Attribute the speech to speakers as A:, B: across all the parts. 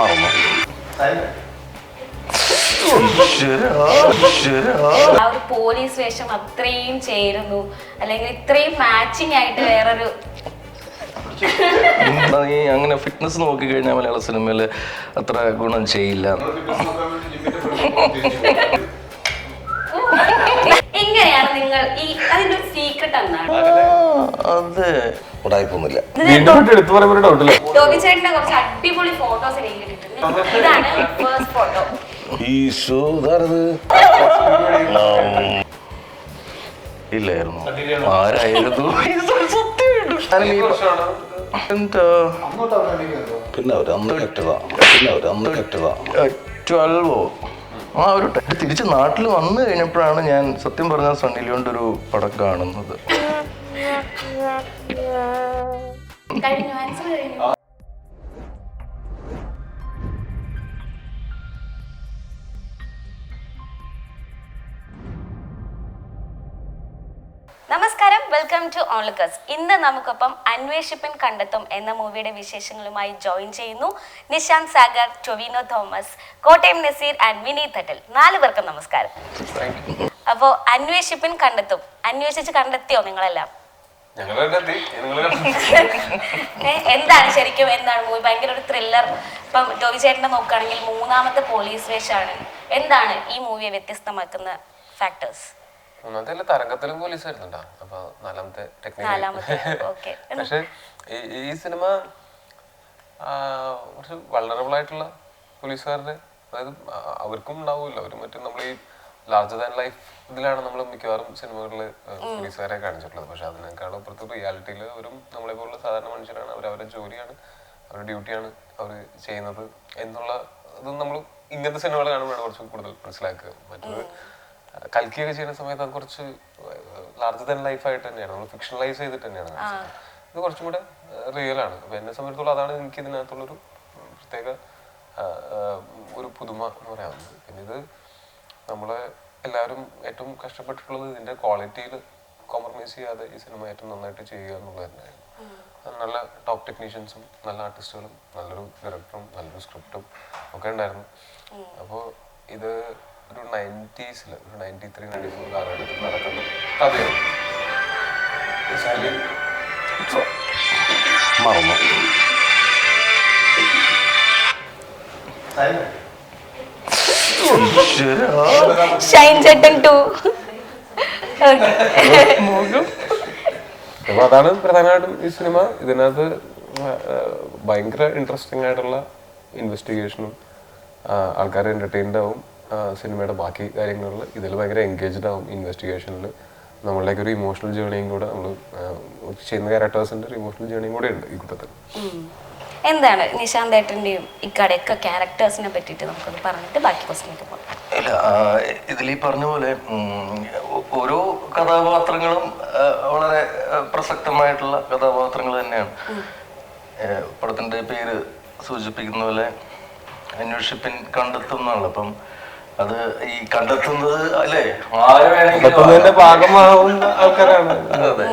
A: മറന്നു.
B: ആ ഒരു പോലീസ് വേഷം അത്രയും ചേരുന്നു, അല്ലെങ്കിൽ ഇത്രയും മാച്ചിങ് ആയിട്ട് വേറൊരു
A: നീ അങ്ങനെ ഫിറ്റ്നസ് നോക്കി കഴിഞ്ഞാൽ മലയാള സിനിമയിൽ അത്ര ഗുണം ചെയ്യില്ല.
B: എങ്ങനെയാണ് നിങ്ങൾ ഈ അതിന്റെ ഒരു സീക്രട്ട് എന്താണ്?
A: അത് ഉടായിപ്പൊന്നുമില്ല.
B: ടോബി ചേട്ടന്റെ കുറച്ച് അടിപൊളി ഫോട്ടോസ് എനിക്ക് കിട്ടിയിട്ടുണ്ട്. ഇതാണ് ഫസ്റ്റ് ഫോട്ടോ.
A: ഇല്ലായിരുന്നു, ആരായിരുന്നു? പിന്നെ ആ ഒരു തിരിച്ച് നാട്ടിൽ വന്നു കഴിഞ്ഞപ്പോഴാണ് ഞാൻ സത്യം പറഞ്ഞ സണ്ണി ലിയോന്റെ ഒരു പടം കാണുന്നത്.
B: നമസ്കാരം, വെൽക്കം ടു ഓൺലിക്കേഴ്സ്. ഇന്ന് നമുക്കൊപ്പം അന്വേഷിപ്പിൻ കണ്ടെത്തും എന്ന മൂവിയുടെ വിശേഷങ്ങളുമായി ജോയിൻ ചെയ്യുന്നു നിശാന്ത് സാഗർ, ടൊവിനോ തോമസ്, കോട്ടയം നസീർ ആൻഡ് വിനീത് തട്ടൽ. 4 പേർക്കും നമസ്കാരം. അപ്പോ അന്വേഷിപ്പിൻ കണ്ടെത്തും, അന്വേഷിച്ച് കണ്ടെത്തിയോ നിങ്ങളെല്ലാം? എന്താണ് ശരിക്കും എന്താണ് മൂവി? ഭയങ്കര ഒരു ത്രില്ലർ. ഇപ്പം ടോബി ചേട്ടനെ നോക്കുകയാണെങ്കിൽ 3ാമത്തെ പോലീസ് വേഷമാണ്. എന്താണ് ഈ മൂവിയെ വ്യത്യസ്തമാക്കുന്ന ഫാക്ടേഴ്സ്?
C: മൂന്നാമത്തെ തരംഗത്തിലും പോലീസ് വരുന്നുണ്ടോ? അപ്പൊ 4ാമത്തെ ടെക്നിക്കൽ. പക്ഷെ ഈ സിനിമ കുറച്ച് വൾണറബിൾ ആയിട്ടുള്ള പോലീസുകാരുടെ, അതായത് അവർക്കും ഉണ്ടാവുമല്ലോ, അവർ മറ്റേ നമ്മൾ ഈ ലാർജർ ദാൻ ലൈഫ് ഇതിലാണ് നമ്മൾ മിക്കവാറും സിനിമകളിൽ പോലീസുകാരെ കാണിച്ചിട്ടുള്ളത്. പക്ഷെ അതിനേക്കാളും അപ്പുറത്ത് റിയാലിറ്റിയിൽ അവരും നമ്മളെ പോലുള്ള സാധാരണ മനുഷ്യരാണ്. അവരവരുടെ ജോലിയാണ്, അവരുടെ ഡ്യൂട്ടിയാണ് അവർ ചെയ്യുന്നത് എന്നുള്ള ഇതും നമ്മൾ ഇങ്ങനത്തെ സിനിമകൾ കാണുമ്പോഴാണ് കുറച്ചും കൂടുതൽ മനസ്സിലാക്കുക. മറ്റൊരു കൽക്കിയൊക്കെ ചെയ്യുന്ന സമയത്ത് അത് കുറച്ച് ലാർജർ ദാൻ ലൈഫ് ആയിട്ട് തന്നെയാണ്, നമ്മൾ ഫിക്ഷണലൈസ് ചെയ്തിട്ട് തന്നെയാണ് കാണിച്ചത്. ഇത് കുറച്ചും കൂടെ റിയൽ ആണ്. അപ്പൊ എന്നെ സംബന്ധിച്ചിടത്തോളം അതാണ് എനിക്ക് ഇതിനകത്തുള്ളൊരു പ്രത്യേക ഒരു പുതുമ എന്ന് പറയാവുന്നത്. പിന്നെ ഇത് നമ്മളെ എല്ലാവരും ഏറ്റവും കഷ്ടപ്പെട്ടിട്ടുള്ളത് ഇതിന്റെ ക്വാളിറ്റിയിൽ കോംപ്രമൈസ് ചെയ്യാതെ ഈ സിനിമ ഏറ്റവും നന്നായിട്ട് ചെയ്യുക എന്നുള്ളത് തന്നെയായിരുന്നു. നല്ല ടോപ്പ് ടെക്നീഷ്യൻസും നല്ല ആർട്ടിസ്റ്റുകളും നല്ലൊരു ഡയറക്ടറും നല്ലൊരു സ്ക്രിപ്റ്റും ഒക്കെ ഉണ്ടായിരുന്നു. അപ്പോൾ ഇത് ഒരു 90s ഒരു 93-94 കാലഘട്ടത്തിൽ നടക്കുന്ന കഥയാണ്.
A: മറന്നു.
C: അപ്പൊ അതാണ് പ്രധാനമായിട്ടും ഈ സിനിമ. ഇതിനകത്ത് ഭയങ്കര ഇൻട്രസ്റ്റിംഗ് ആയിട്ടുള്ള ഇൻവെസ്റ്റിഗേഷനും ആൾക്കാരെ എന്റർടൈൻഡ് ആവും. സിനിമയുടെ ബാക്കി കാര്യങ്ങളിൽ ഇതിൽ ഭയങ്കര എൻഗേജ്ഡ് ആവും. ഇൻവെസ്റ്റിഗേഷനിൽ നമ്മളുടെയൊക്കെ ഒരു ഇമോഷണൽ ജേർണിയും കൂടെ നമ്മൾ ചെയ്യുന്ന ക്യാരക്ടേഴ്സിന്റെ ഒരു ഇമോഷണൽ ജേർണിയും കൂടെ ഉണ്ട് ഈ കൂട്ടത്തിൽ.
B: എന്താണ് നിശാന്ത് ഏട്ടന്റെയും ഇക്കടയൊക്കെ ക്യാരക്ടേഴ്സിനെ പറ്റിയിട്ട് നമുക്കത് പറഞ്ഞിട്ട് ബാക്കി ക്വസ്റ്റ്യനിലേക്ക് പോകാം.
A: ഇല്ല, ഇതിൽ ഈ പറഞ്ഞ പോലെ ഓരോ കഥാപാത്രങ്ങളും വളരെ പ്രസക്തമായിട്ടുള്ള കഥാപാത്രങ്ങൾ തന്നെയാണ്. പടത്തിന്റെ പേര് സൂചിപ്പിക്കുന്ന പോലെ അന്വേഷിപ്പിൻ കണ്ടെത്തും എന്നാണ്. അപ്പം അത് ഈ കണ്ടെത്തുന്നത് അല്ലേ, ആര് വേണമെങ്കിലും
C: ഭാഗമാവുന്ന ആൾക്കാരാണ്.
A: അതെ,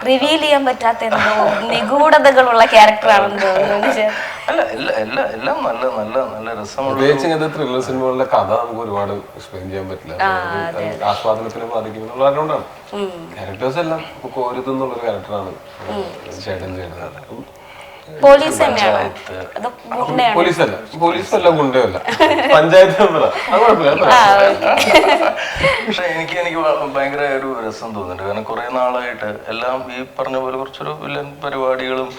B: റിവീൽ ചെയ്യാൻ പറ്റാത്ത എന്തോ നിഗൂഢതകളുള്ള ക്യാരക്ടറാണെന്ന് തോന്നുന്നു.
A: അല്ല, എല്ലാം നല്ല നല്ല നല്ല രസമുള്ള
C: ഇങ്ങനത്തെ ത്രില്ലർ സിനിമകളുടെ കഥ നമുക്ക് ഒരുപാട് എക്സ്പ്ലെയിൻ ചെയ്യാൻ പറ്റില്ല, ആസ്വാദനത്തിനെ ബാധിക്കുന്നുള്ളതുകൊണ്ടാണ്. ക്യാരക്ടേഴ്സ് എല്ലാം കോരുതെന്നുള്ളൊരു ക്യാരക്ടറാണ് ചേട്ടൻ ചെയ്യുന്നത്.
B: പോലീസ് തന്നെയാണ്,
C: പോലീസല്ല ഗുണ്ടയല്ല, പഞ്ചായത്ത് മെമ്പറാ.
A: പക്ഷെ എനിക്ക് ഭയങ്കര ഒരു രസം തോന്നുന്നുണ്ട്. കാരണം കുറെ നാളായിട്ട് എല്ലാം ഈ പറഞ്ഞ പോലെ കുറച്ചൊരു വില്ലൻ പരിപാടികളും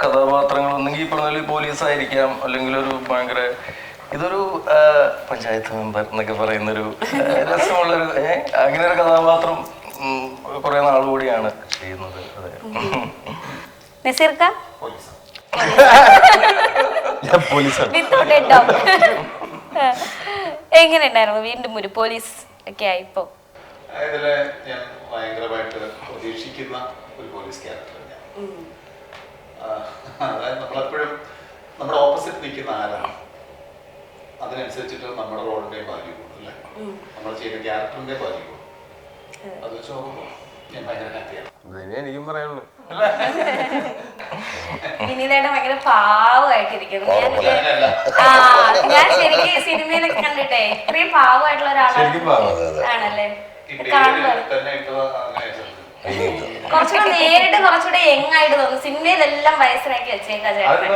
A: കഥാപാത്രങ്ങളും ഒന്നെങ്കിൽ ഈ പറഞ്ഞ പോലെ പോലീസ് ആയിരിക്കാം, അല്ലെങ്കിൽ ഒരു ഭയങ്കര ഇതൊരു പഞ്ചായത്ത് മെമ്പർ എന്നൊക്കെ പറയുന്നൊരു രസമുള്ളൊരു അങ്ങനെ ഒരു കഥാപാത്രം കുറെ നാളുകൂടിയാണ് ചെയ്യുന്നത്. അതെ.
B: എങ്ങനെയുണ്ടായിരുന്നു വീണ്ടും ഒരു പോലീസ് ഒക്കെ ആയിപ്പോ?
D: ഞാൻ ഭയങ്കരമായിട്ട് പ്രതീക്ഷിക്കുന്ന ഒരു പോലീസ് ക്യാരക്ടർ. അതായത് നമ്മളെപ്പോഴും നമ്മുടെ ഓപ്പോസിറ്റ് നിൽക്കുന്ന ആരാണ് അതിനനുസരിച്ചിട്ട് നമ്മുടെ റോളിന്റെ വാല്യൂ കൂടും അല്ലേ, നമ്മൾ ചെയ്യുന്ന ക്യാരക്ടറിന്റെ വാല്യൂ കൂടും. അത് വെച്ച് നോക്കുമ്പോൾ ഞാൻ ഭയങ്കര ഹാപ്പിയാണ്.
C: എനിക്കും പറയാനുള്ളൂ,
B: വിനീതേട്ടൻ ഭയങ്കര പാവമായിട്ടിരിക്കുന്നു. ഞാൻ ശരിക്കും സിനിമയിലൊക്കെ കണ്ടിട്ടേ ഇത്രയും പാവമായിട്ടുള്ള ഒരാളാണ് ആണല്ലേ കാണുമ്പോ. കുറച്ചുകൂടെ നേരിട്ട് കുറച്ചുകൂടെ യങ് ആയിട്ട് തോന്നുന്നു. സിനിമയിലെല്ലാം വയസ്സിലാക്കി വെച്ചേക്കാ ചേട്ടൻ.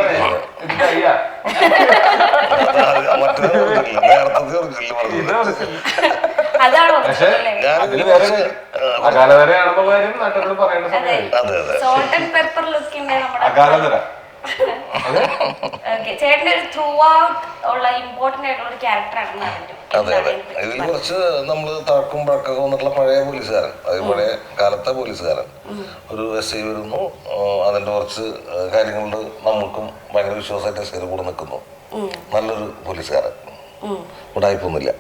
B: അതാണ് സോൾട്ട് ആൻഡ് പെപ്പർ ലുക്കിന്റെ നമ്മുടെ ചേട്ടന്റെ ഒരു ത്രൂ ഔട്ട് ഉള്ള ഇമ്പോർട്ടന്റ് ആയിട്ടുള്ള ഒരു ക്യാരക്ടറാണെന്ന് പറഞ്ഞു.
E: അതെ അതെ, ഇതിൽ കുറച്ച് നമ്മള് തഴക്കും പഴക്കൊക്കെ വന്നിട്ടുള്ള പഴയ പോലീസുകാരൻ, അത് പഴയ കാലത്തെ പോലീസുകാരൻ. ഒരു SI വരുന്നു, അതിന്റെ കുറച്ച് കാര്യങ്ങളിൽ നമുക്കും ഭയങ്കര വിശ്വാസമായിട്ട് SI കൂടെ നിൽക്കുന്നു. നല്ലൊരു പോലീസുകാരൻ, ഉടായ്പൊന്നുമില്ല.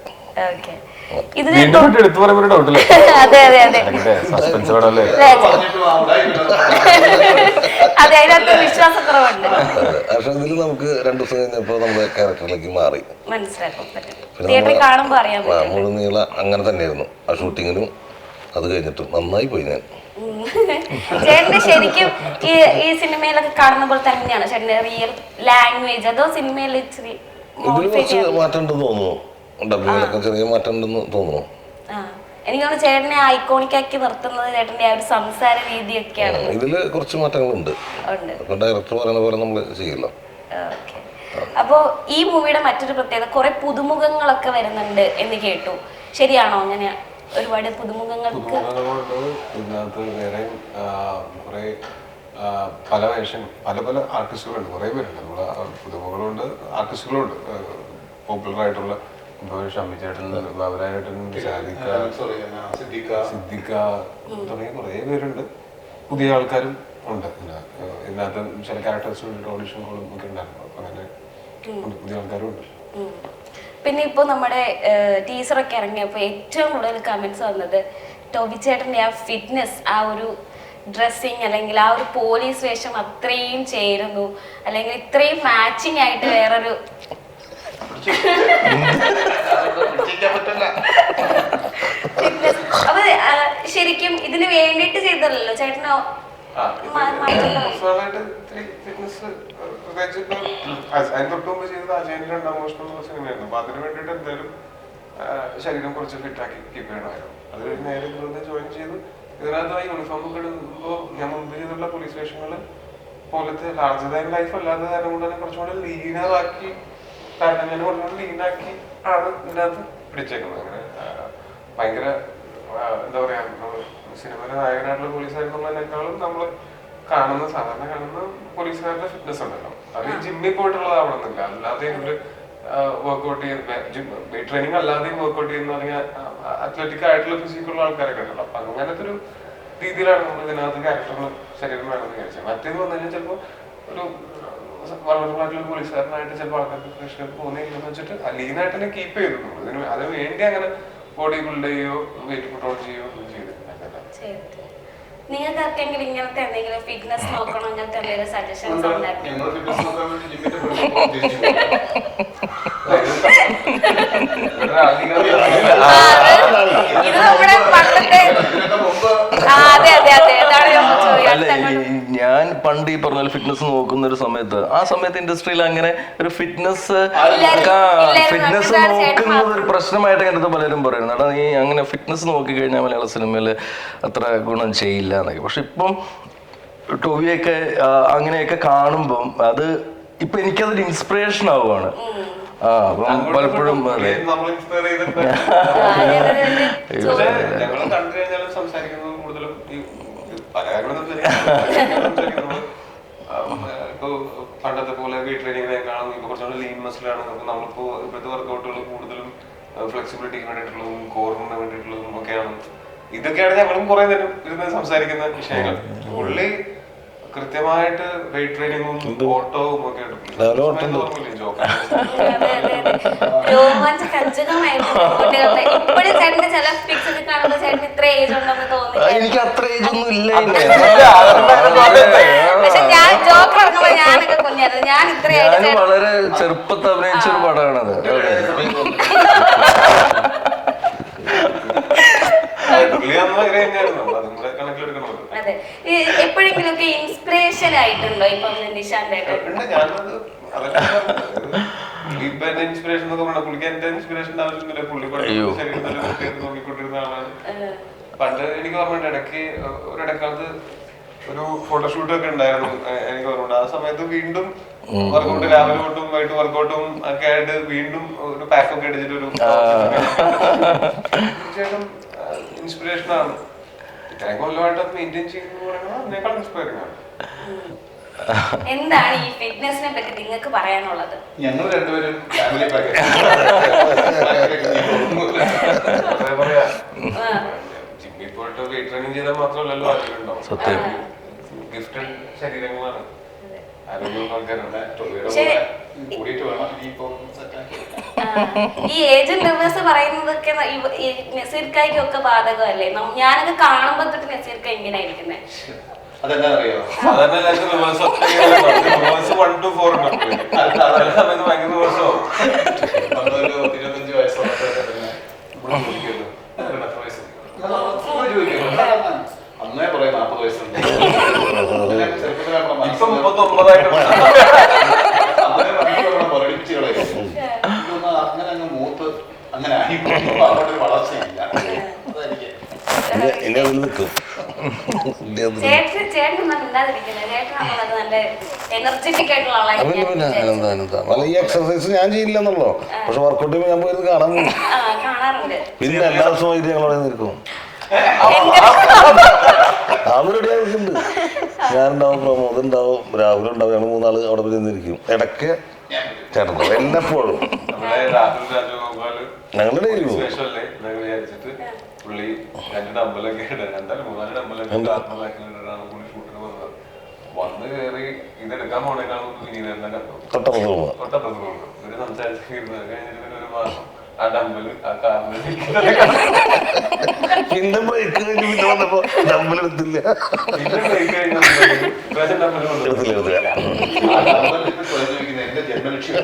B: അതെ അതെ അതെ അതെ, അതിനകത്ത് വിശ്വാസക്കുറവുണ്ട്.
E: പക്ഷെ ഇതിൽ നമുക്ക് 2 ദിവസം കഴിഞ്ഞപ്പോ നമ്മുടെ ക്യാരക്ടറിലേക്ക് മാറി
B: മനസ്സിലാക്കാൻ പറ്റും. തിയേറ്ററിൽ കാണുമ്പോ അറിയാൻ പറ്റും.
E: മുഴുനീള അങ്ങനെ തന്നെയായിരുന്നു ആ ഷൂട്ടിങ്ങിനും. അത് കഴിഞ്ഞിട്ടും നന്നായി പോയി ഞാൻ.
B: ചേട്ടന്റെ ശരിക്കും ഈ സിനിമയിലൊക്കെ കാണുന്ന പോലെ തന്നെയാണ് ചേട്ടന്റെ റിയൽ ലാംഗ്വേജ്, അതോ സിനിമയിൽ ഇച്ചിരി
E: ഇതിൽ കുറച്ച് മാറ്റം ഉണ്ടെന്ന് തോന്നുന്നു. ഡബിങ്ങിലൊക്കെ ചെറിയ മാറ്റം ഉണ്ടെന്ന് തോന്നുന്നു.
B: എനിക്ക് തോന്നുന്നു ചേട്ടനെ ഐക്കോണിക് ആക്കി നിർത്തുന്നത് ചേട്ടന്റെ ആ ഒരു സംസാര രീതിയൊക്കെയാണ്.
E: ഇതില് കുറച്ച് മാറ്റങ്ങളുണ്ട്. ഡയറക്ടർ പറയുന്ന പോലെ നമ്മൾ ചെയ്യില്ല.
B: അപ്പോ ഈ മൂവിയുടെ മറ്റൊരു പ്രത്യേകത കുറെ പുതുമുഖങ്ങളൊക്കെ വരുന്നുണ്ട് എന്ന് കേട്ടു. ശരിയാണോ? അങ്ങനെ ഒരുപാട് പുതുമുഖങ്ങൾക്ക്
C: ഇതിനകത്ത് വേറെ കുറെ പല വേഷം പല പല ആർട്ടിസ്റ്റുകളുണ്ട്, കുറെ പേരുണ്ട്. നമ്മള് പുതുമുഖങ്ങളുണ്ട്, ആർട്ടിസ്റ്റുകളുണ്ട്. പോപ്പുലർ ആയിട്ടുള്ള ഷമ്മി ചേട്ടൻ, ബാബുരാജേട്ടൻ, സിദ്ദിഖ തുടങ്ങിയ കുറെ പേരുണ്ട്. പുതിയ ആൾക്കാരും ഉണ്ട്. ഇതിനകത്ത് ചില ക്യാരക്ടേഴ്സിന് വേണ്ടിയിട്ട് ഓഡിഷൻ കോളും ഒക്കെ ഉണ്ടായിരുന്നു. അപ്പൊ അങ്ങനെ പുതിയ ആൾക്കാരും ഉണ്ട്.
B: പിന്നെ ഇപ്പോൾ നമ്മുടെ ടീച്ചറൊക്കെ ഇറങ്ങിയപ്പോൾ ഏറ്റവും കൂടുതൽ കമന്റ്സ് വന്നത് ടോബി ചേട്ടൻ്റെ ആ ഫിറ്റ്നസ്, ആ ഒരു ഡ്രസ്സിങ്, അല്ലെങ്കിൽ ആ ഒരു പോലീസ് വേഷം അത്രയും ചേരുന്നു, അല്ലെങ്കിൽ ഇത്രയും മാച്ചിങ് ആയിട്ട് വേറൊരു അപ്പൊ ശരിക്കും ഇതിന് വേണ്ടിട്ട് ചെയ്തല്ലോ ചേട്ടനോ?
C: അതിന് വേണ്ടിട്ട് എന്തായാലും ശരീരം കുറച്ച് ഫിറ്റാക്കി കീപ്പ് ചെയ്യണമായിരുന്നു. അത് നേരെ ജോയിൻ ചെയ്ത് ഇതിനകത്ത് ആ യൂണിഫോം ഒക്കെ ഇടുമ്പോ ഞാൻ മുമ്പ് ചെയ്തുള്ള പോലീസ് സ്റ്റേഷനുകൾ പോലത്തെ ലാർജർ ദാൻ ലൈഫ് അല്ലാതെ കാരണം കൊണ്ട് തന്നെ കുറച്ചുകൂടെ ലീനാക്കി താരതമ്യം കുറച്ചുകൂടെ ലീനാക്കി ആണ് ഇതിനകത്ത് പിടിച്ചേക്കുന്നത്. അങ്ങനെ ഭയങ്കര എന്താ പറയാ, സിനിമയിലെ നായകനായിട്ടുള്ള പോലീസുകാരെന്നുള്ളതിനേക്കാളും നമ്മൾ കാണുന്ന സാധാരണ കാണുന്ന പോലീസുകാരുടെ ഫിറ്റ്നസ് ഉണ്ടല്ലോ, അത് ജിമ്മിൽ പോയിട്ടുള്ളതാവണമെന്നില്ല. അല്ലാതെ ഒരു വർക്ക്ഔട്ട് ചെയ്യുന്ന വെയിറ്റ് ട്രെയിനിങ് അല്ലാതെയും വർക്ക്ഔട്ട് ചെയ്യുന്ന അല്ലെങ്കിൽ അത്ലറ്റിക് ആയിട്ടുള്ള ഫിസിക്കുള്ള ആൾക്കാരൊക്കെ ഉണ്ടല്ലോ. അപ്പൊ അങ്ങനത്തെ ഒരു രീതിയിലാണ് നമ്മൾ ഇതിനകത്ത് ക്യാരക്ടറിന് ശരീരം വേണമെന്ന് വിചാരിച്ചത്. മറ്റേന്ന് പറഞ്ഞു കഴിഞ്ഞാൽ ചിലപ്പോൾ ഒരു വളർന്നുള്ളായിട്ടുള്ള പോലീസുകാരനായിട്ട് ചിലപ്പോൾ ആൾക്കാർക്ക് പ്രശ്നം തോന്നിയില്ലെന്ന് വെച്ചിട്ട് ലീനായിട്ട് തന്നെ കീപ്പ് ചെയ്തു. അതിന് വേണ്ടി അങ്ങനെ ബോഡി ബിൽഡ് ചെയ്യോ വെയിറ്റ് കൺട്രോൾ ചെയ്യോ ഒന്നും ചെയ്തിട്ടില്ല.
B: നിങ്ങൾക്ക് ആർക്കെങ്കിലും ഇങ്ങനത്തെ എന്തെങ്കിലും ഫിറ്റ്നസ് നോക്കണം, അങ്ങനത്തെ എന്തെങ്കിലും സജഷൻസ് ഇത് നമ്മുടെ പണ്ടത്തെ
A: ഞാൻ പണ്ട് ഈ പറഞ്ഞ ഫിറ്റ്നസ് നോക്കുന്ന ഒരു സമയത്ത്, ആ സമയത്ത് ഇൻഡസ്ട്രിയിൽ അങ്ങനെ ഒരു ഫിറ്റ്നസ് നോക്കുന്നത് ഒരു പ്രശ്നമായിട്ട് കണ്ടത് പലരും പറയുന്നു. എടാ നീ അങ്ങനെ ഫിറ്റ്നസ് നോക്കിക്കഴിഞ്ഞാൽ മലയാള സിനിമയിൽ അത്ര ഗുണം ചെയ്യില്ല എന്നൊക്കെ. പക്ഷെ ഇപ്പം ടോവിയൊക്കെ അങ്ങനെയൊക്കെ കാണുമ്പം അത് ഇപ്പൊ എനിക്കതൊരു ഇൻസ്പിറേഷൻ ആവുകയാണ്. അപ്പം പലപ്പോഴും അതെ
C: പണ്ടത്തെ പോലെ വെയിറ്റ് ട്രെയിനിങ്ങിനേക്കാളും ഇപ്പൊ കുറച്ചുകൂടെ ലീൻ മസിലാണ്. നമ്മളിപ്പോ ഇപ്പോഴത്തെ വർക്കൗട്ടുകൾ കൂടുതലും ഫ്ലെക്സിബിലിറ്റിക്ക് വേണ്ടിയിട്ടുള്ളതും കോറിന് വേണ്ടിയിട്ടുള്ളതും ഒക്കെയാണ്. ഇതൊക്കെയാണ് ഞങ്ങളും കുറെ നേരം ഇരുന്ന് സംസാരിക്കുന്ന വിഷയങ്ങൾ. പുള്ളി കൃത്യമായിട്ട് വെയിറ്റ് ട്രെയിനിങ്ങും ഓട്ടവും ഒക്കെ
A: എനിക്ക് അത്ര ഏജ് ഒന്നും ഇല്ല. ഞാൻ വളരെ ചെറുപ്പത്തിൽ അഭിനയിച്ചൊരു പടമാണത്.
B: അതെ. എപ്പോഴെങ്കിലും ഒക്കെ ഇൻസ്പിറേഷൻ ആയിട്ടുണ്ടോ ഇപ്പം നിശാന്തായിട്ട്?
C: ഞാനത് ഇൻസ്പിറേഷൻ എന്നൊക്കെ പറഞ്ഞാൽ പുള്ളിക്ക് എന്റെ ഇൻസ്പിറേഷന്റെ ആവശ്യമൊന്നുമില്ല. പുള്ളി ശരീരം നല്ല വൃത്തിയായിട്ട് നോക്കിക്കൊണ്ടിരുന്ന ആളാണ്. പണ്ട് എനിക്ക് ഓർമ്മയുണ്ട്, ഒരിടക്കാലത്ത് ഒരു ഫോട്ടോഷൂട്ട് ഒക്കെ ഉണ്ടായിരുന്നു. എനിക്ക് ഓർമ്മയുണ്ട് ആ സമയത്ത് വീണ്ടും വർക്കൗട്ട്, രാവിലെ തൊട്ടും വൈകിട്ട് വർക്കൗട്ടും ഒക്കെ ആയിട്ട് വീണ്ടും ഒരു പാക്കൊക്കെ അടിച്ചിട്ട് ഒരു തീർച്ചയായിട്ടും ഇൻസ്പിറേഷൻ ആണ്. ഇത്രയും കൊല്ലമായിട്ട് അത് മെയിൻറ്റെയിൻ ചെയ്യുന്നത് പറയുന്നത് അതിനേക്കാൾ ഇൻസ്പയറിംഗ് ആണ്.
B: എന്താണ് ഈ ഫിറ്റ്നസിനെ പറ്റി നിങ്ങൾക്ക് പറയാനുള്ളത്?
D: ഞങ്ങൾ രണ്ടുപേരും ഫാമിലി പാക്കേജ്
C: ജിമ്മിൽ പോയിട്ട് വെയിറ്റ് ട്രെയിനിങ് ചെയ്താൽ മാത്രമല്ലല്ലോ ആരോഗ്യമുണ്ടാവും.
A: സത്യം.
C: ഗിഫ്റ്റഡ് ശരീരങ്ങളാണ്.
B: ഈ ഏജന്റ് റിവേഴ്സ് പറയുന്നതൊക്കെ നസീർക്കായ്ക്കൊക്കെ ബാധകമല്ലേ? ഞാനൊക്കെ കാണുമ്പോ തൊട്ട് നസീർക്ക ഇങ്ങനെ ഇരിക്കുന്നത്.
D: അതെന്താ അറിയോ?
C: സാധാരണ റിവേഴ്സ് 1 to 4 ഉണ്ട്. സമയത്ത് ഭയങ്കര റിവേഴ്സോ
D: 25 വയസ്സുള്ള അന്നേ പറയാം 40 വയസ്സുണ്ട്.
C: ഇപ്പൊ 39
D: പഠിപ്പിച്ചു കളയും. അങ്ങനെ അങ്ങ് മൂത്ത് അങ്ങനെ അവിടെ വളർച്ചയില്ല.
E: ഇനി അതിൽ നിൽക്കും. അല്ല, ഈ എക്സർസൈസ് ഞാൻ ചെയ്യില്ലെന്നുള്ളോ, പക്ഷെ വർക്കൗട്ട് ചെയ്യുമ്പോൾ ഞാൻ പോയിരുന്നു കാണാൻ പോകും. പിന്നെ എല്ലാ ദിവസവും ഇത് ഞങ്ങളവിടെ നിൽക്കും. അവരുടെ ആവശ്യമുണ്ട്. ഞാനുണ്ടാവും, പ്രമോദ് ഉണ്ടാവും, രാഹുൽ ഉണ്ടാവും. ഞങ്ങൾ 3 ആള് അവിടെ പോയി നിന്നിരിക്കും. ഇടയ്ക്ക് ചേട്ടൻ എന്നെപ്പോഴും ഞങ്ങളുടെ
C: വിചാരിച്ചിട്ട് പുള്ളി 2 ഡമ്പലൊക്കെ എന്തായാലും 3-4 ഡമ്പലൊക്കെ ആത്മലാക്കിയിട്ടാണ് പുള്ളി ഷൂട്ടിന് വന്നത്. വന്ന് കയറി ഇതെടുക്കാൻ പോണേക്കാളും ഇനി തന്നെ കണ്ടു. തൊട്ടപ്പുറത്ത് പോകുന്നു. ഇവര് സംസാരിച്ചിരുന്നത് കഴിഞ്ഞിട്ട് ഒരു മാസം ആ ഡമ്പല് ആ കാറിന്
E: പിന്നെ ബ്രേക്ക് കഴിഞ്ഞ് പിന്നെ വന്നപ്പോ ഡമ്പലെടുത്തില്ല.
C: പിന്നെ ബ്രേക്ക് കഴിഞ്ഞാൽ ഡമ്പല്
D: എന്റെ ജന്മലക്ഷ്യം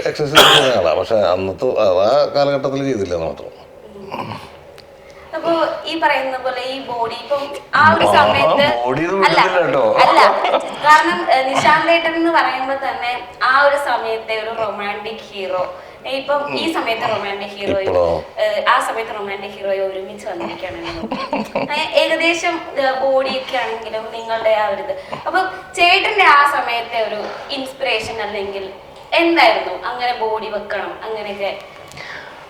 E: എക്സസൈസ് ചെയ്യുന്ന ആളാ, പക്ഷെ അന്നത്തെ ആ കാലഘട്ടത്തിൽ ചെയ്തില്ല മാത്രം.
B: അപ്പൊ ഈ പറയുന്ന പോലെ ഈ ബോഡി ഇപ്പം ആ ഒരു സമയത്ത് അല്ല, കാരണം നിശാന്തേട്ടൻ എന്ന് പറയുമ്പോ തന്നെ ആ ഒരു സമയത്തെ ഒരു റൊമാൻറ്റിക് ഹീറോ, ഇപ്പം ഈ സമയത്ത് റൊമാൻറ്റിക് ഹീറോയും ആ സമയത്ത് റൊമാൻറ്റിക് ഹീറോയും ഒരുമിച്ച് വന്നിരിക്കുകയാണെങ്കിലും ഏകദേശം ബോഡിയൊക്കെ ആണെങ്കിലും നിങ്ങളുടെ ആ ഒരു ഇത്. അപ്പൊ ചേട്ടന്റെ ആ സമയത്തെ ഒരു ഇൻസ്പിറേഷൻ അല്ലെങ്കിൽ എന്തായിരുന്നു അങ്ങനെ ബോഡി വെക്കണം അങ്ങനെയൊക്കെ?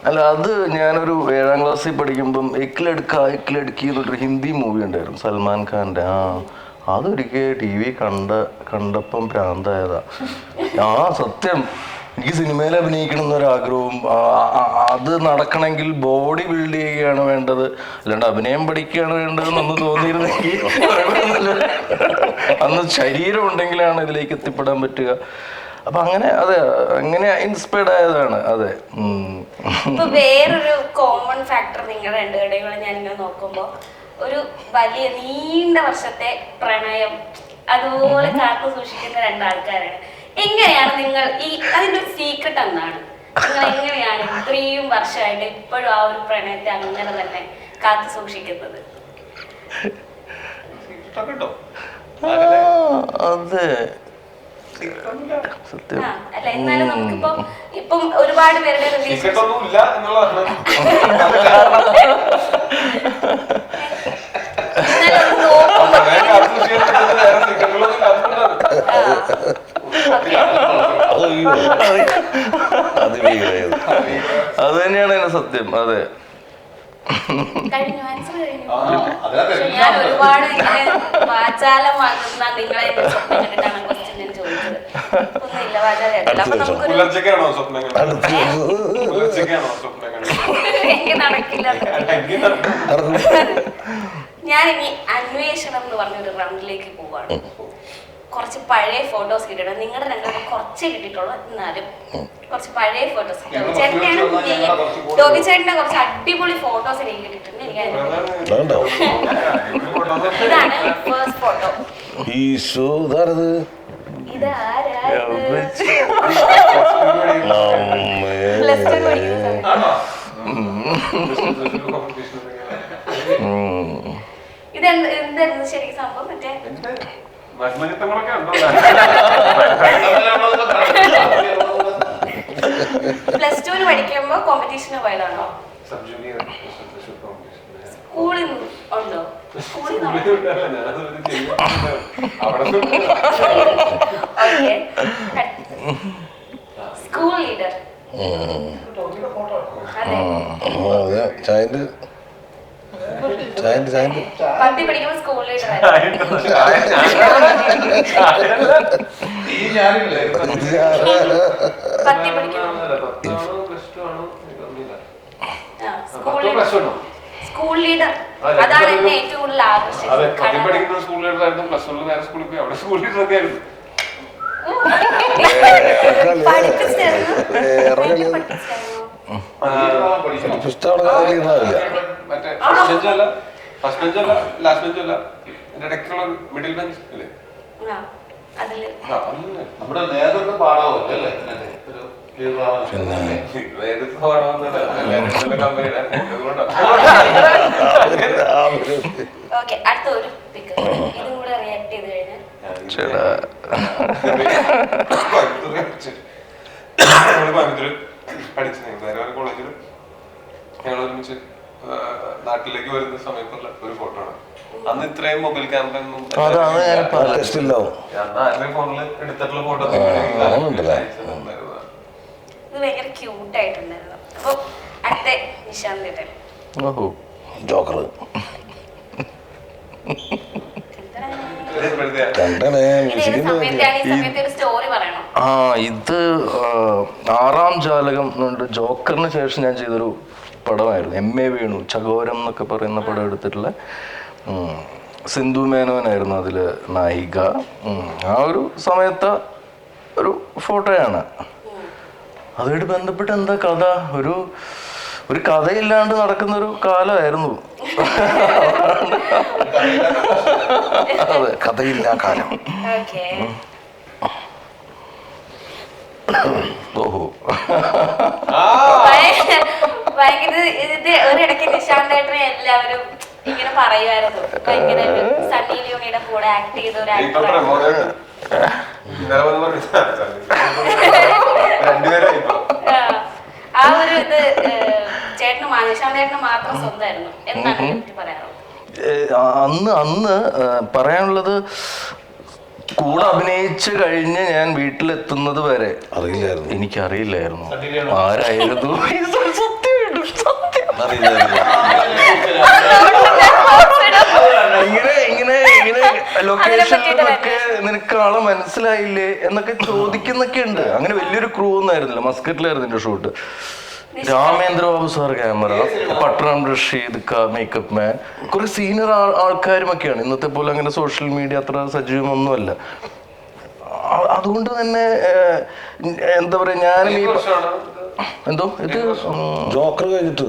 A: അല്ല, അത് ഞാനൊരു 7ാം ക്ലാസ്സിൽ പഠിക്കുമ്പം ഇക്ലഡ്ക്കി എന്നൊരു ഹിന്ദി മൂവി ഉണ്ടായിരുന്നു സൽമാൻ ഖാൻ്റെ. അതൊരിക്കൽ TV കണ്ടപ്പം ഭ്രാന്തായതാ. സത്യം എനിക്ക് സിനിമയിൽ അഭിനയിക്കണം എന്നൊരാഗ്രഹവും, അത് നടക്കണമെങ്കിൽ ബോഡി ബിൽഡ് ചെയ്യുകയാണ് വേണ്ടത്, അല്ലാണ്ട് അഭിനയം പഠിക്കുകയാണ് വേണ്ടതെന്നൊന്ന് തോന്നിയിരുന്നെങ്കിൽ അന്ന് ശരീരം ഉണ്ടെങ്കിലാണ് ഇതിലേക്ക് എത്തിപ്പെടാൻ പറ്റുക. അപ്പൊ അങ്ങനെ ഇൻസ്പയർഡ് ആയതാണ്. അതെ.
B: ഇപ്പൊ വേറൊരു കോമൺ ഫാക്ടർ നിങ്ങളുടെ രണ്ടുപേരുടെയും കൂടെ ഞാനിങ്ങനെ നോക്കുമ്പോ ഒരു വലിയ നീണ്ട വർഷത്തെ പ്രണയം അതുപോലെ കാത്തു സൂക്ഷിക്കുന്ന 2 ആൾക്കാരാണ്. എങ്ങനെയാണ് നിങ്ങൾ അതിന്റെ ഒരു സീക്രട്ട് എന്താണ്? നിങ്ങൾ എങ്ങനെയാണ് ഇത്രയും വർഷമായിട്ട് ഇപ്പോഴും ആ ഒരു പ്രണയത്തെ അങ്ങനെ തന്നെ കാത്തു സൂക്ഷിക്കുന്നത്?
A: അതെ,
B: അല്ല എന്നാലും നമുക്കിപ്പം ഇപ്പം ഒരുപാട് പേരുടെ
A: അത് തന്നെയാണ് അതിന്റെ സത്യം. അതെ,
B: ഞാൻ ഒരുപാട് വാചാലമാകുന്ന നിങ്ങളെ സ്വപ്നം കണ്ടിട്ടാണ് ക്വസ്റ്റ്യൻ ഞാൻ ചോദിച്ചത്. ഒന്നുമില്ല, വാചാലമായിട്ടില്ല. അപ്പൊ നമുക്കൊരു എനിക്ക് നടക്കില്ല. ഞാൻ ഇനി അന്വേഷണം എന്ന് പറഞ്ഞൊരു റൗണ്ടിലേക്ക് പോവാണ്. കുറച്ച് പഴയ ഫോട്ടോസ് കിട്ടണം. നിങ്ങളുടെ രണ്ടുപേരും കുറച്ചേ കിട്ടിയിട്ടുള്ളൂ, എന്നാലും കുറച്ച് പഴയ ഫോട്ടോസ്. ടോബി ചേട്ടന്റെ കുറച്ച് അടിപൊളി ഫോട്ടോസ് എനിക്ക് കിട്ടിയിട്ടുണ്ട്. ഇതാണ് ഫസ്റ്റ് ഫോട്ടോ.
E: ഇതാരത്?
B: പ്ലസ് 2 പഠിക്കുന്ന സമയത്ത് ഇത് എന്തായിരുന്നു ശരിക്കും സംഭവം? മറ്റേ +2 പഠിക്കുമ്പോ കോമ്പറ്റീഷന് പോയതാണോ? സ്കൂളിൽ ഉണ്ടോ? സ്കൂളിൽ സ്കൂൾ ലീഡർ.
E: അതെ ചായന്റെ
B: 10 പഠിക്കുമ്പോ സ്കൂൾ ലീഡർ സ്കൂൾ ലീഡർ. അതാണ് എന്നെ ഏറ്റവും കൂടുതൽ ആകർഷിച്ചത്.
C: സ്കൂൾ ലീഡർ ആയിരുന്നു. +1 വേറെ സ്കൂളിൽ പോയി അവിടെ സ്കൂൾ ലീഡർ ഒക്കെ ആയിരുന്നു.
D: നമ്മുടെ നേതൃത്വം പാടാവല്ലേ
B: ഓക്കെ, അടുത്ത ഒരു പിക്ക് ഇതും കൂടെ റിയാക്ട് ചെയ്ത് കഴിഞ്ഞാൽ
C: കോളേജിൽ ഞങ്ങൾ ഒരുമിച്ച് നാട്ടിലേക്ക് വരുന്ന സമയത്തുള്ള ഒരു ഫോട്ടോ ആണ്. അന്ന് ഇത്രയും മൊബൈൽ ക്യാമറ ഒന്നും ഫോണിൽ എടുത്തിട്ടുള്ള ഫോട്ടോ
B: ഇത് ഭയങ്കര ക്യൂട്ട് ആയിട്ടുണ്ടായിരുന്നു. അപ്പൊ അടുത്ത നിശാന്ത് ചേട്ടൻ
E: ജോക്കർ
A: ഇത് 6ാം ജാലകം എന്നുണ്ട്. ജോക്കറിന് ശേഷം ഞാൻ ചെയ്തൊരു പടമായിരുന്നു. M.A. വേണു ചകോരം എന്നൊക്കെ പറയുന്ന പടം എടുത്തിട്ടുള്ള സിന്ധു മേനോനായിരുന്നു അതിൽ നായിക. ആ ഒരു സമയത്ത് ഒരു ഫോട്ടോയാണ്. അതുമായിട്ട് ബന്ധപ്പെട്ട് എന്താ കഥ? ഒരു കഥയില്ലാണ്ട് നടക്കുന്നൊരു കാലമായിരുന്നു.
E: അതെ, കഥയില്ല കാലം.
A: ഓഹോ,
B: ഭയങ്കര ഇത് ഒരിടയ്ക്ക് നിശാന്തേട്ടനെ എല്ലാവരും ഇങ്ങനെ പറയുമായിരുന്നു. ഭയങ്കര സണ്ണി ലിയോണിയുടെ കൂടെ ആക്ട് ചെയ്ത ഒരു ആക്ടർ. ആ ഒരു ഇത് ചേട്ടന് നിശാന്തേട്ടന് മാത്രം സ്വന്തമായിരുന്നു എന്നാണ് എനിക്ക് പറയാറുള്ളത്.
A: അന്ന് പറയാനുള്ളത്, കൂടെ അഭിനയിച്ച് കഴിഞ്ഞ് ഞാൻ വീട്ടിലെത്തുന്നത് വരെ എനിക്കറിയില്ലായിരുന്നു ആരായിരുന്നു. ഇങ്ങനെ ലൊക്കേഷനിലൊക്കെ നിനക്ക് ആളെ മനസ്സിലായില്ലേ എന്നൊക്കെ ചോദിക്കുന്നൊക്കെ ഉണ്ട്. അങ്ങനെ വലിയൊരു ക്രൂ ഒന്നും ആയിരുന്നില്ല. മസ്കറ്റിലായിരുന്നു എന്റെ shoot. Ramendra Babu sir camera, പട്ടണം റഷീദ് മേക്കപ്പ് മാൻ, കുറെ സീനിയർ ആൾക്കാരുമൊക്കെയാണ്. ഇന്നത്തെ പോലെ അങ്ങനെ സോഷ്യൽ മീഡിയ അത്ര സജീവമൊന്നുമല്ല. അതുകൊണ്ട് തന്നെ എന്താ പറയാ, ഞാനും ഈ എന്തോ ഇത്
E: ജോക്കർ കഴിഞ്ഞിട്ട്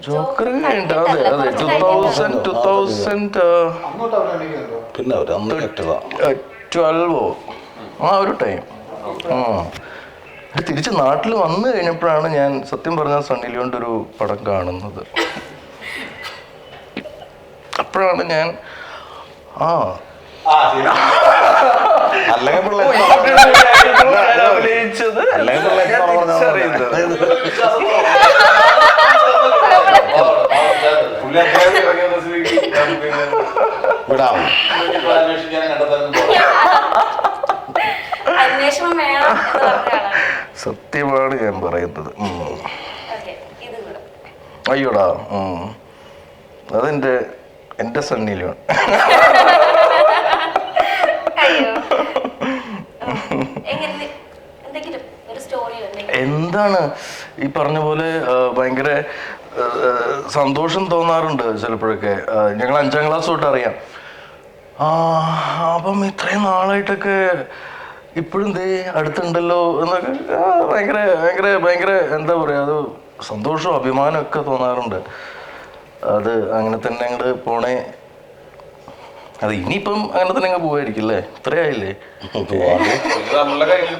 A: അതെ 2012 ആ ഒരു ടൈം. തിരിച്ച് നാട്ടിൽ വന്നു കഴിഞ്ഞപ്പോഴാണ് ഞാൻ സത്യം പറഞ്ഞ സണ്ണി ലിയോണിന്റെ ഒരു പടം കാണുന്നത്. അപ്പോഴാണ് ഞാൻ അഭിനയിച്ചത്
B: അന്വേഷണം വേണം എന്ന് പറഞ്ഞാണ്.
A: സത്യമാണ് ഞാൻ പറയുന്നത്. അയ്യോടാ, എന്റെ സണ്ണി ലിയോൺ. എന്താണ് ഈ പറഞ്ഞ പോലെ ഭയങ്കര സന്തോഷം തോന്നാറുണ്ട് ചിലപ്പോഴൊക്കെ. ഞങ്ങൾ 5ാം ക്ലാസ് തൊട്ട് അറിയാം. അപ്പം ഇത്രയും നാളായിട്ടൊക്കെ ഇപ്പോഴും ദേ അടുത്തുണ്ടല്ലോ എന്നൊക്കെ ഭയങ്കര ഭയങ്കര ഭയങ്കര എന്താ പറയുക, അത് സന്തോഷവും അഭിമാനമൊക്കെ തോന്നാറുണ്ട്. അത് അങ്ങനെ തന്നെ അങ്ങോട്ട് പോണേ അത് ഇനിയിപ്പം അങ്ങനെ തന്നെ അങ്ങ് പോവായിരിക്കും അല്ലേ? ഇത്രയായില്ലേ?
C: നമ്മളുടെ കയ്യിൽ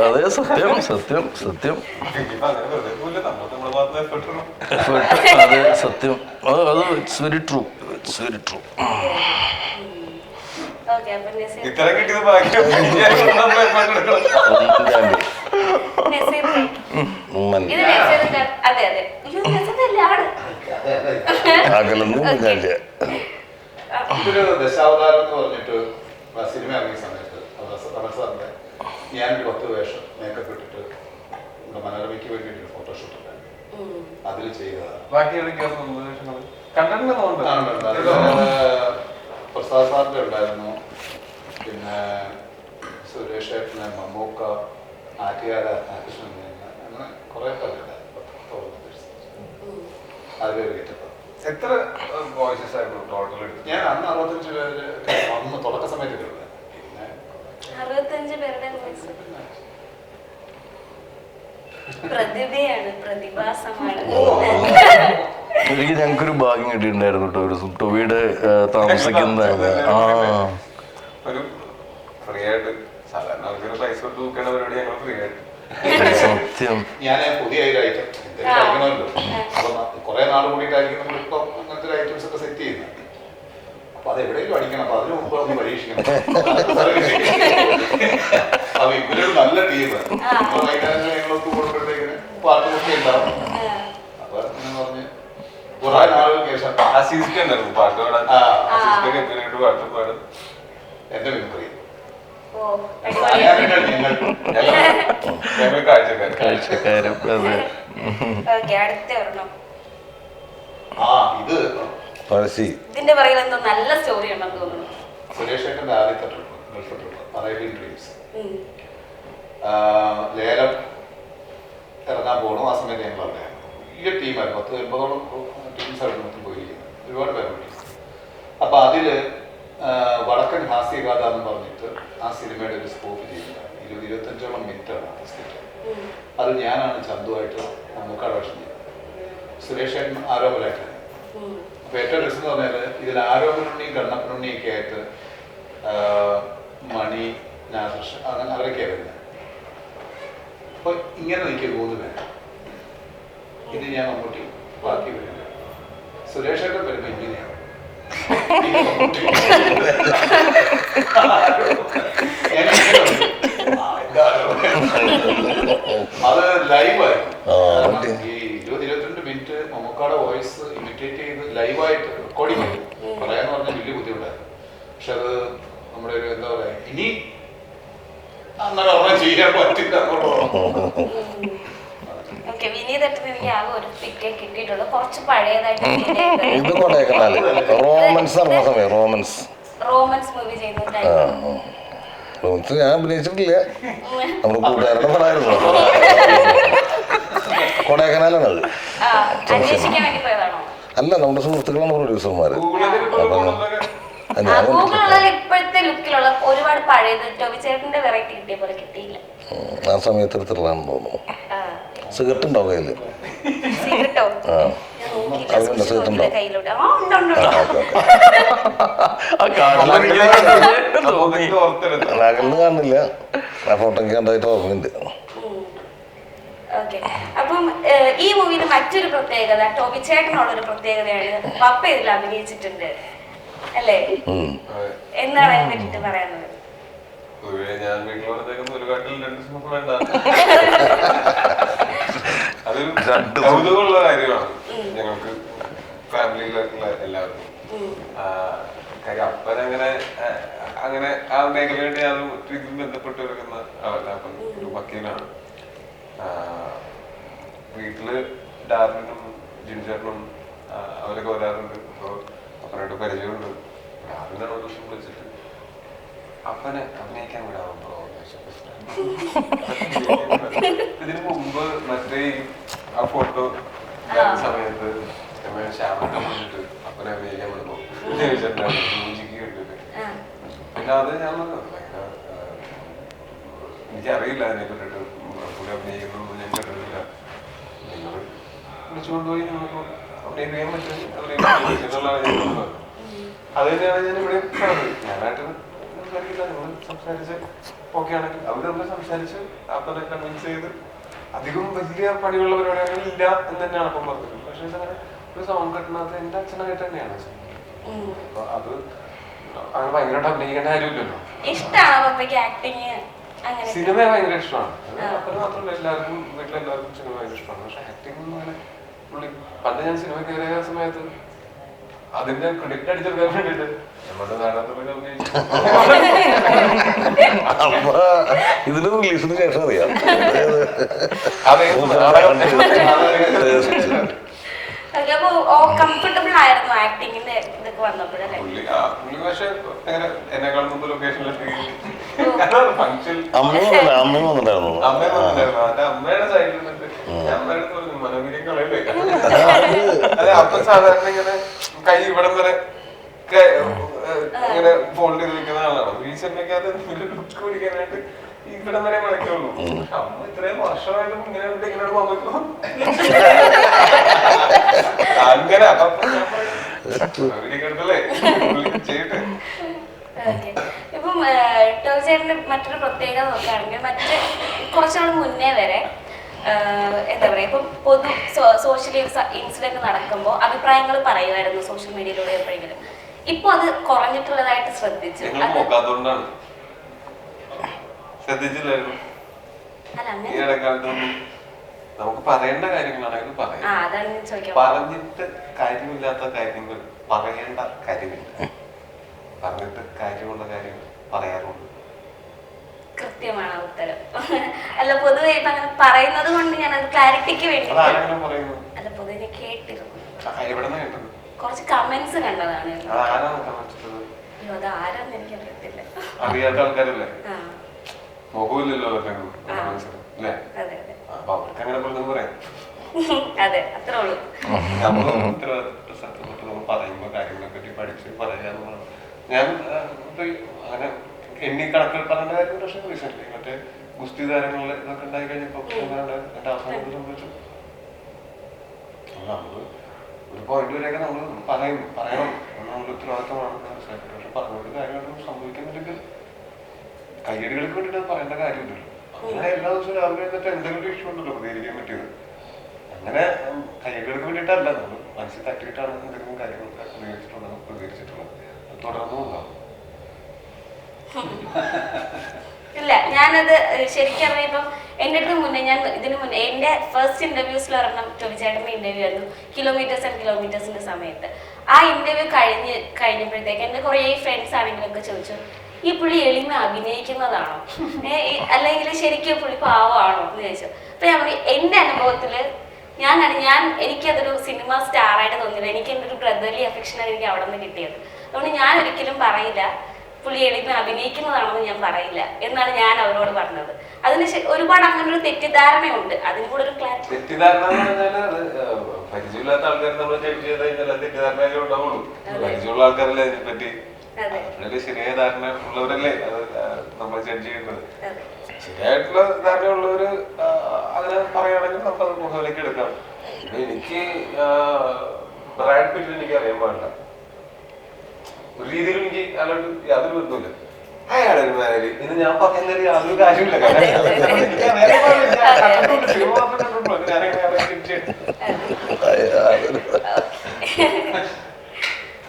A: അതെ, സത്യം സത്യം സത്യം. അതെ സത്യം. അത് it's very true, it's very true.
B: Okay, അപ്പൊ നസീർ
C: ഇത്ര കിട്ടിയത് ബാക്കി
E: ഉമ്മൻ
B: ഇത് നസീറിന്റെ അതെ അതെ അയ്യോ നസീറിന്റെ ആണ്.
E: അകലൊന്നും കുഞ്ഞാലിയ.
D: ഇതൊരു ദശാവതാരം എന്ന് പറഞ്ഞിട്ട് സിനിമ ഇറങ്ങിയ സമയത്ത് സാറിന്റെ ഞാനൊരു 10 വേഷം മേക്കപ്പ് ഇട്ടിട്ട് നമ്മുടെ മനോരമയ്ക്ക് വേണ്ടിയിട്ടൊരു ഫോട്ടോഷൂട്ട് ഉണ്ടായിരുന്നു. അതിൽ ചെയ്തതാണ്.
C: ബാക്കി
D: പ്രസാദ് സാറിന്റെ ഉണ്ടായിരുന്നു, പിന്നെ സുരേഷ് ഏട്ടന്, മമ്മൂക്ക, ആറ്റുകാര കൃഷ്ണൻ, അങ്ങനെ കുറെ പേരുണ്ടായിരുന്നു. അതിലൊരു ഗെറ്റപ്പ്.
C: എത്ര വോയിസസ് ആയിരുന്നു ടോട്ടൽ?
D: ഞാൻ അന്ന് 65 പേര് അന്ന് തുടക്ക സമയത്തിലുള്ള, പിന്നെ
B: 65 പേരുടെ വോയിസ്. പ്രതിഭയാണ്, പ്രതിഭാസമാണ്.
A: എനിക്ക് ഞങ്ങൾക്കൊരു ഭാഗ്യം കിട്ടിയിട്ടുണ്ടായിരുന്നു കേട്ടോ, ഒരു ടൊവിയുടെ താമസിക്കുന്ന
C: ഒരു ഫ്രീ ആയിട്ട് സാധാരണ അവർക്കൊരു പൈസ കൊടുത്ത് നോക്കേണ്ട പരിപാടി ഞങ്ങൾ ഫ്രീ ആയിട്ട്.
A: സത്യം.
D: ഞാൻ പുതിയ ഒരു ഐറ്റം കഴിക്കണമല്ലോ, അപ്പൊ കുറെ നാൾ കൂടിയിട്ടായിരിക്കും നമ്മളിപ്പം അങ്ങനത്തെ ഐറ്റംസ് ഒക്കെ സെറ്റ് ചെയ്യുന്നത്. അപ്പൊ അത് എവിടെയെങ്കിലും അടിക്കണം, അപ്പൊ അതിന് മുമ്പ് ഒന്ന് പരീക്ഷിക്കണം. അപ്പൊ ഇവരൊരു നല്ല ടീം ഞങ്ങളൊക്കെ കൂടുമ്പോഴത്തേക്കിന് പാട്ടുമൊക്കെ ഉണ്ടാവും. അപ്പൊ എന്ന് പറഞ്ഞ് കുറെ നാളുകൾക്ക് ശേഷം
C: അസീസ്ക്ക് ഉണ്ടായിരുന്നു പാട്ട് പാടാൻ. അസീസ്ക്ക് എത്തിനായിട്ട് പാട്ട് പാടും.
D: എന്റെ മിമിക്രി
C: ഞങ്ങൾ കാഴ്ചക്കാരും.
B: അടുത്ത ഒരെണ്ണം.
D: ഇത്
B: ഇതിന്റെ പറയുന്നത് എന്തോ നല്ല സ്റ്റോറി ഉണ്ടെന്ന് തോന്നുന്നു.
D: സുരേഷ് ഏട്ടന്റെ ആദ്യത്തെ trip, Gulf trip, Arabian dreams. ലേലം ഇറങ്ങാൻ പോകണം. ആ സമയത്ത് ഞങ്ങൾ അവിടെ വലിയ ടീമായിരുന്നു, 10-80ഓളം ടീംസായിരുന്നു മൊത്തം പോയിരിക്കുന്നത്, ഒരുപാട് പേരുണ്ട്. അപ്പൊ അതില് വടക്കൻ ഹാസ്യഗാഥ എന്ന് പറഞ്ഞിട്ട് ആ സിനിമയുടെ ഒരു സ്കോപ്പ് ചെയ്യുന്നത് 20-25ഓളം മിനിറ്റാണ് ആ സ്കിറ്റ്. അത് ഞാനാണ് ചന്തുവായിട്ട് മമ്മൂക്കാട് വേഷം ചെയ്തത്. സുരേഷ് ഏട്ടൻ ആരോപലായിട്ടാണ്. അപ്പൊ ഏറ്റവും രസം എന്ന് പറഞ്ഞാല് ഇതിൽ ആരോപണുണ്ണിയും കണ്ണപ്പനുണ്ണിയൊക്കെ ആയിട്ട് മണി, നാദർഷ, അങ്ങനെ അവരൊക്കെയാണ് വരുന്നത്. അപ്പൊ ഇങ്ങനെ നിൽക്കുക 3 പേര്. ഇത് ഞാൻ മമ്മൂട്ടി, ബാക്കി വരുന്നത് സുരേഷ് ഏട്ടൻ വരുമ്പോ ഇങ്ങനെയാണ്. അത് ലൈവായിരുന്നു. ഈ 20-22 മിനിറ്റ് മമ്മൂക്കാടെ വോയിസ് ഇമിറ്റേറ്റ് ചെയ്ത് ലൈവായിട്ട് റെക്കോർഡിങ് ചെയ്തു. പറയാന്ന് പറഞ്ഞാൽ വലിയ ബുദ്ധിമുട്ടായിരുന്നു. പക്ഷെ അത് നമ്മുടെ ഒരു എന്താ പറയാ, ഇനി അങ്ങനെ ഒരെണ്ണം ചെയ്യാൻ പറ്റില്ല.
B: വിനീതട്ടന് എനിക്ക് ആകെ ഒരു പിക്കേ കിട്ടിയിട്ടുള്ളൂ, കുറച്ച് പഴയതായിട്ട്.
E: ഇത് കൊടൈക്കനാല് റോമൻസ് നടന്ന സമയം,
B: റോമൻസ് മൂവി ചെയ്യുന്ന
E: ഞാൻ അഭിനയിച്ചിട്ടില്ല, നമ്മുടെ കൂട്ടുകാരുടെ പടമായിരുന്നു. കൊടൈക്കനാലാണ് അത്.
B: അന്വേഷിക്കാൻ വേണ്ടി പോയതാണോ?
E: അല്ല, നമ്മുടെ സുഹൃത്തുക്കളാണ് പ്രൊഡ്യൂസർമാര്.
B: ഇപ്പോഴത്തെ ലുക്കിലുള്ള ഒരുപാട് പഴയത് ടോബി ചേട്ടന്റെ വെറൈറ്റി കിട്ടിയ പോലെ കിട്ടിയില്ല.
E: ആ സമയത്ത് എടുത്തിട്ടുള്ളതാണെന്ന് തോന്നുന്നു. സിഗരറ്റ് ഉണ്ടാവും കയ്യില്? അതിലുണ്ട്, സിഗരറ്റ് ഉണ്ടാവും. അകലിന് കാണില്ല, ആ ഫോട്ടോ എനിക്ക് കണ്ടായിട്ട് ഓർമ്മയുണ്ട്.
B: അപ്പം ഈ മൂവിയിൽ മറ്റൊരു പ്രത്യേകത, ടോബി ചേട്ടനുള്ളൊരു പ്രത്യേകതയാണ് പപ്പ ഇതിൽ അഭിനയിച്ചിട്ടുണ്ട് അല്ലേ? എന്താണ് അതിനെ പറ്റിട്ട് പറയാനുള്ളത്?
C: ഞാൻ വീട്ടിൽ ഒരു കാട്ടിൽ 2 ദിവസം വേണ്ട, അതൊരു കൗതുകമുള്ള കാര്യമാണ് ഞങ്ങൾക്ക്, ഫാമിലിയിലുള്ള എല്ലാവർക്കും. കാര്യം അപ്പനങ്ങനെ അങ്ങനെ ആ മേഖലയായിട്ട് ഞാൻ ഇതിൽ ബന്ധപ്പെട്ട് കിടക്കുന്ന ആളല്ല. അപ്പം ഒരു വക്കീലാണ്. വീട്ടില് ഡാർലിനും ജിൻചേട്ടനും അവരൊക്കെ വരാറുണ്ട്. അപ്പോൾ അപ്പനായിട്ട് പരിചയമുണ്ട്. ഡാർലിനാണ് ഒരു ദിവസം വിളിച്ചിട്ട് അപ്പനെ അഭിനയിക്കാൻ വിടാറുണ്ടോ? ഇതിനു മുമ്പ് മറ്റേ ആ ഫോട്ടോ സമയത്ത് ശ്യാമത്തെ വിളിച്ചിട്ട് അപ്പനെ അഭിനയിക്കാൻ വിടുന്നു മ്യൂസിക്ക് കേട്ടിട്ട്. പിന്നെ അത് ഞാൻ എനിക്കറിയില്ല അതിനെ പറ്റിട്ട്, പുള്ളി അഭിനയിക്കുന്നു ഞാൻ കേട്ടിട്ടില്ല. നിങ്ങൾ വിളിച്ചുകൊണ്ടുപോയി നിങ്ങൾക്ക് അഭിനയിക്കാൻ പറ്റും, അഭിനയിക്കാൻ അത് തന്നെയാണ് ഞാൻ ഇവിടെ പറഞ്ഞത്. ഞാനായിട്ട് സംസാരിക്കില്ല, നിങ്ങൾ സംസാരിച്ച് ഓക്കെ ആണെങ്കിൽ അവർ നമ്മൾ സംസാരിച്ച് അപ്പനെ കൺവിൻസ് ചെയ്ത് അധികം വലിയ പണിയുള്ള പരിപാടികൾ ഇല്ല എന്ന് തന്നെയാണ് അപ്പം പറഞ്ഞത്. പക്ഷെ അങ്ങനെ ഒരു സൗണ്ട് കെട്ടുന്നത് എന്റെ അച്ഛനായിട്ട് തന്നെയാണ്. അപ്പൊ അത് അങ്ങനെ ഭയങ്കരമായിട്ട് അഭിനയിക്കേണ്ട കാര്യമില്ലല്ലോ. സിനിമ ഭയങ്കര ഇഷ്ടമാണ്. അപ്പന് മാത്രമല്ല എല്ലാവർക്കും വീട്ടിലെല്ലാവർക്കും സിനിമ ഭയങ്കര ഇഷ്ടമാണ്. പക്ഷെ ആക്ടിങ് അങ്ങനെ പുള്ളി പണ്ട് ഞാൻ സിനിമ കയറിയ സമയത്ത് അതിന്റെ ക്രെഡിറ്റ് അടിച്ചെടുക്കാൻ വേണ്ടിട്ട് നമ്മുടെ നാടകത്തിൽ അഭിനയിച്ചു.
E: ഇതിന് റിലീസിന് ശേഷം അറിയാം.
B: കംഫർട്ടബിൾ ആയിരുന്നു ആക്ടിങ്ങിന്റെ ഇതൊക്കെ വന്നപ്പോഴല്ലേ?
C: പുള്ളി പക്ഷെ എന്നെക്കാൾ മുമ്പ് ലൊക്കേഷനിലെത്തി
E: അമ്മയും വന്നിട്ടായിരുന്നു.
C: അതെ, അമ്മയുടെ സൈഡിൽ നിന്നിട്ട് അമ്മയുടെ അടുത്ത് പറഞ്ഞു മനോവീര്യം കളയല്ലേ. അതെ, അപ്പൊ സാധാരണ ഇങ്ങനെ കൈ ഇവിടം വരെ ഇങ്ങനെ ഫോൾഡ് ചെയ്ത് വെക്കുന്ന ആളാണ്. ഈ സിനിമയ്ക്കകത്ത് ലുക്ക് പിടിക്കാനായിട്ട് ഇവിടം വരെ മടക്കുള്ളൂ. അമ്മ ഇത്രയും വർഷമായിട്ടും ഇങ്ങനെ ഇങ്ങനെ വന്നിട്ടു അങ്ങനെ. അപ്പൊ എടുത്തല്ലേ ചെയ്യട്ടെ.
B: ഇപ്പം ടോവിച്ചേട്ടന്റെ മറ്റൊരു പ്രത്യേകത നോക്കുകയാണെങ്കിൽ മറ്റ് കുറച്ചുനാൾ മുന്നേ വരെ എന്താ പറയാ, ഇപ്പം പൊതു സോഷ്യൽ ഇൻസിഡന്റ് നടക്കുമ്പോൾ അഭിപ്രായങ്ങൾ പറയുമായിരുന്നു സോഷ്യൽ മീഡിയയിലൂടെ എപ്പോഴെങ്കിലും. ഇപ്പൊ അത് കുറഞ്ഞിട്ടുള്ളതായിട്ട് ശ്രദ്ധിച്ചു.
C: നമുക്ക് പറയേണ്ട കാര്യങ്ങളാണെങ്കിൽ പറയാം. പറഞ്ഞിട്ട് കാര്യമില്ലാത്ത കാര്യങ്ങൾ പറയേണ്ട കാര്യമില്ല. പറഞ്ഞിട്ട് കാര്യമുള്ള കാര്യങ്ങൾ പറയാറുണ്ട്.
B: കൃത്യമാണ് ഉത്തരം. അല്ല, പൊതുവെ ഇപ്പൊ അങ്ങനെ പറയുന്നത് കൊണ്ട് ഞാൻ അത് ക്ലാരിറ്റിക്ക് വേണ്ടി അല്ല, പൊതുവെ കേട്ടിരുന്നു. കുറച്ച് കമന്റ്സ് കണ്ടതാണ്. അത് ആരാന്ന് എനിക്ക് അറിയത്തില്ല.
C: അറിയാത്ത ആൾക്കാരല്ലേ? മുഖമില്ലല്ലോ
B: അതെ അതെ, അത്രേ ഉള്ളൂ.
C: പറയുമ്പോ കാര്യങ്ങളെ പറ്റി പഠിച്ച് പറയാന്നുള്ളതാണ്. ഞാൻ അങ്ങനെ എണ്ണി കണക്കിൽ പറഞ്ഞ കാര്യം. പക്ഷെ റീസെന്റ് മറ്റേ ഗുസ്തി താരങ്ങളിൽ ഇതൊക്കെ ഉണ്ടായി കഴിഞ്ഞപ്പോ എന്റെ അവസാനം സംഭവിച്ചു. നമ്മള് ഒരു പോയിന്റ് വരെയൊക്കെ നമ്മൾ പറയണം നമ്മൾ ഉത്തരവാദിത്തമാണ് മനസ്സിലാക്കിയത്. പക്ഷെ പറഞ്ഞൊരു കാര്യമായിട്ട് സംഭവിക്കുന്നില്ലെങ്കിൽ കയ്യടികൾക്ക് വേണ്ടിയിട്ട് പറയേണ്ട കാര്യമില്ലല്ലോ. അങ്ങനെ എല്ലാ ദിവസവും രാവിലെ എന്നിട്ട് എന്തെങ്കിലും ഒരു ഇഷ്യൂ ഉണ്ടല്ലോ പ്രതികരിക്കാൻ പറ്റിയത്. അങ്ങനെ കയ്യടികൾക്ക് വേണ്ടിയിട്ടല്ല, നമ്മൾ മനസ്സിൽ തട്ടിയിട്ടാണ് എന്തെങ്കിലും കാര്യങ്ങളൊക്കെ പ്രതികരിച്ചിട്ടുള്ളത്. അത് തുടർന്നും ഉണ്ടാവും.
B: ഇല്ല, ഞാനത് ശരിക്കും അറിയാം. എൻ്റെ അടുത്ത് മുന്നേ ഇതിനു മുന്നേ എൻ്റെ ഫസ്റ്റ് ഇന്റർവ്യൂസിൽ ഒരെണ്ണം ടോവിച്ചേട്ടൻ്റെ ഇന്റർവ്യൂ ആയിരുന്നു, കിലോമീറ്റേഴ്സ് ആൻഡ് കിലോമീറ്റേഴ്സിന്റെ സമയത്ത്. ആ ഇന്റർവ്യൂ കഴിഞ്ഞപ്പോഴത്തേക്ക് എൻ്റെ കുറേ ഫ്രണ്ട്സ് ആണെങ്കിലൊക്കെ ചോദിച്ചു, ഈ പുള്ളി എളിമ അഭിനയിക്കുന്നതാണോ, അല്ലെങ്കിൽ ശരിക്കും പുള്ളി പാവമാണോ എന്ന് ചോദിച്ചു. അപ്പൊ ഞാൻ പറയും, എൻ്റെ അനുഭവത്തില് എനിക്കതൊരു സിനിമ സ്റ്റാറായിട്ട് തോന്നിയില്ല. എനിക്ക് എൻ്റെ ഒരു ബ്രദർലി അഫെക്ഷനാണ് എനിക്ക് അവിടെ നിന്ന് കിട്ടിയത്. അതുകൊണ്ട് ഞാൻ ഒരിക്കലും പറയില്ല പുള്ളി എളിമ അഭിനയിക്കുന്നതാണെന്ന് ഞാൻ പറയില്ല എന്നാണ് ഞാൻ അവരോട് പറഞ്ഞത്. അതിന് ഒരുപാട് അങ്ങനെ ഒരു തെറ്റിദ്ധാരണയുണ്ട്. അതിന് കൂടെ ഒരു ക്ലാരിറ്റി.
C: തെറ്റിദ്ധാരണ പരിചയമില്ലാത്ത ആൾക്കാർ നമ്മൾ ജഡ്ജ് ചെയ്ത് കഴിഞ്ഞാൽ തെറ്റിദ്ധാരണയല്ലേ ഉണ്ടാവുള്ളൂ. പരിചയമുള്ള ആൾക്കാരല്ലേ അതിനെപ്പറ്റി ശരിയായ ധാരണ ഉള്ളവരല്ലേ അത് നമ്മൾ ജഡ്ജ് ചെയ്യുന്നത്. ശരിയായിട്ടുള്ള ധാരണയുള്ളവര് അങ്ങനെ പറയുകയാണെങ്കിൽ നമുക്കത് മുഖവിലേക്ക് എടുക്കാം. എനിക്ക് ബ്രാഡ് പിറ്റ് എനിക്ക് അറിയാൻ പാടില്ല. ഒരു രീതിയിലും എനിക്ക് അയാളോട് യാതൊരു ബന്ധമില്ല. അയാളൊരു മാനേജ് ഇന്ന് ഞാൻ പറയുന്നത് യാതൊരു കാര്യമില്ല. സിനിമ മാത്രം കണ്ടിട്ടുള്ളൂ.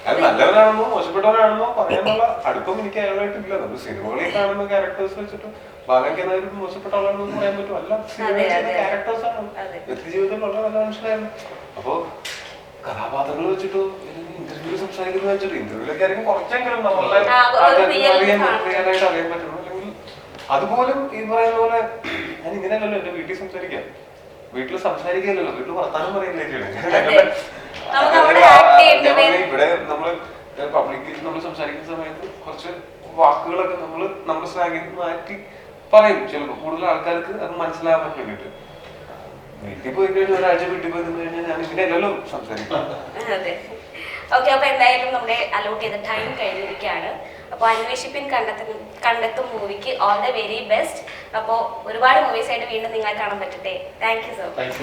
C: അത് നല്ലവരാണെന്നോ മോശപ്പെട്ടവരാണെന്നോ പറയാനുള്ള അടുപ്പം എനിക്ക് അയാളായിട്ടില്ല. നമ്മൾ സിനിമകളിൽ കാണുന്ന ക്യാരക്ടേഴ്സ് വെച്ചിട്ട് ബാലയ്ക്ക് എന്നാലും മോശപ്പെട്ട ആളാണെന്ന് പറയാൻ പറ്റും. അല്ല, സിനിമ ക്യാരക്ടേഴ്സ് ആണ്, വ്യക്തി ജീവിതത്തിലുള്ള നല്ല മനുഷ്യരായിരുന്നു. അപ്പൊ കഥാപാത്രങ്ങൾ വെച്ചിട്ട് ഇന്റർവ്യൂ സംസാരിക്കുന്നത് വെച്ചിട്ട് ഇന്റർവ്യൂലൊക്കെ ആയിരിക്കും കുറച്ചെങ്കിലും നമ്മളെ അറിയാനായിട്ട് അറിയാൻ പറ്റുള്ളൂ. അല്ലെങ്കിൽ അതുപോലും ഈ പറയുന്ന പോലെ ഞാൻ ഇങ്ങനെയല്ലല്ലോ എന്റെ വീട്ടിൽ സംസാരിക്കാം. വീട്ടിൽ സംസാരിക്കില്ലല്ലോ, വീട്ടിൽ വർത്താനം പറയില്ലേക്കാണ്. ഇവിടെ നമ്മള് പബ്ലിക്കിൽ നമ്മൾ സംസാരിക്കുന്ന സമയത്ത് കുറച്ച് വാക്കുകളൊക്കെ നമ്മുടെ സ്ലാങ്ങിൽ മാറ്റി പറയും. ചിലപ്പോൾ കൂടുതൽ ആൾക്കാർക്ക് അത് മനസ്സിലാവാൻ വേണ്ടിട്ട്. വീട്ടിൽ പോയി കഴിഞ്ഞാൽ ഒരാഴ്ച വീട്ടിൽ പോയി നിന്ന് കഴിഞ്ഞാൽ ഞാൻ ഇങ്ങനെയല്ലല്ലോ സംസാരിക്കാം.
B: ഓക്കെ, അപ്പൊ എന്തായാലും നമ്മുടെ അലോട്ട് ചെയ്ത ടൈം കഴിഞ്ഞിരിക്കുകയാണ്. അപ്പോൾ അന്വേഷിപ്പിൻ കണ്ടെത്തും മൂവിക്ക് ഓൾ ദ വെരി ബെസ്റ്റ്. അപ്പോൾ ഒരുപാട് മൂവീസ് ആയിട്ട് വീണ്ടും നിങ്ങളെ കാണാൻ പറ്റട്ടെ. Thank you so much.